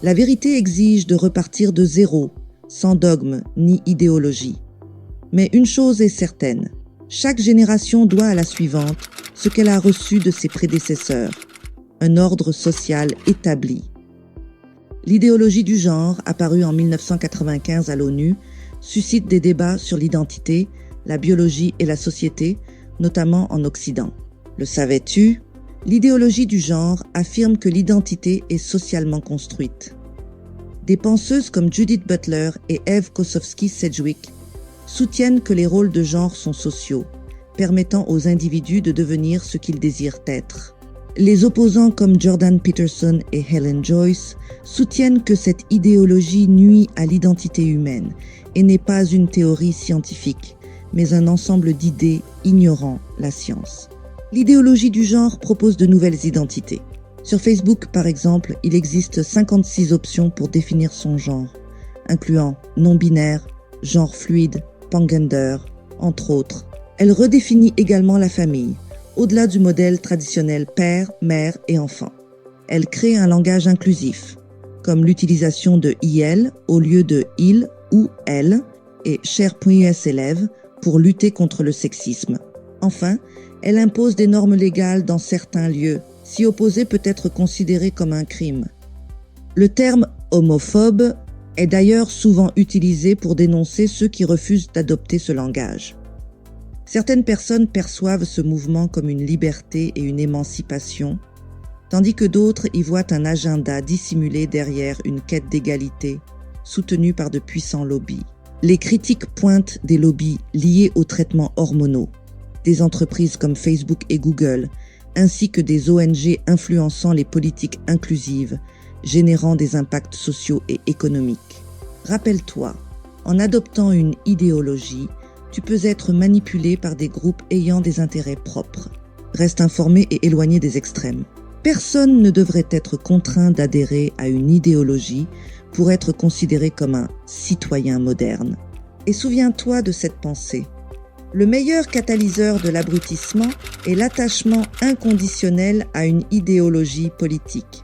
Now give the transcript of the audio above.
La vérité exige de repartir de zéro, sans dogme ni idéologie. Mais une chose est certaine, chaque génération doit à la suivante ce qu'elle a reçu de ses prédécesseurs, un ordre social établi. L'idéologie du genre, apparue en 1995 à l'ONU, suscite des débats sur l'identité, la biologie et la société, notamment en Occident. Le savais-tu? L'idéologie du genre affirme que l'identité est socialement construite. Des penseuses comme Judith Butler et Eve Kosofsky-Sedgwick soutiennent que les rôles de genre sont sociaux, permettant aux individus de devenir ce qu'ils désirent être. Les opposants comme Jordan Peterson et Helen Joyce soutiennent que cette idéologie nuit à l'identité humaine et n'est pas une théorie scientifique, mais un ensemble d'idées ignorant la science. L'idéologie du genre propose de nouvelles identités. Sur Facebook, par exemple, il existe 56 options pour définir son genre, incluant non-binaire, genre fluide, pangender, entre autres. Elle redéfinit également la famille, au-delà du modèle traditionnel père, mère et enfant. Elle crée un langage inclusif, comme l'utilisation de IL au lieu de il ou elle et cher.us élève pour lutter contre le sexisme. Enfin, elle impose des normes légales dans certains lieux. S'y opposer peut être considéré comme un crime. Le terme homophobe est d'ailleurs souvent utilisé pour dénoncer ceux qui refusent d'adopter ce langage. Certaines personnes perçoivent ce mouvement comme une liberté et une émancipation, tandis que d'autres y voient un agenda dissimulé derrière une quête d'égalité, soutenue par de puissants lobbies. Les critiques pointent des lobbies liés aux traitements hormonaux, des entreprises comme Facebook et Google, ainsi que des ONG influençant les politiques inclusives, générant des impacts sociaux et économiques. Rappelle-toi, en adoptant une idéologie, tu peux être manipulé par des groupes ayant des intérêts propres. Reste informé et éloigné des extrêmes. Personne ne devrait être contraint d'adhérer à une idéologie pour être considéré comme un citoyen moderne. Et souviens-toi de cette pensée. Le meilleur catalyseur de l'abrutissement est l'attachement inconditionnel à une idéologie politique.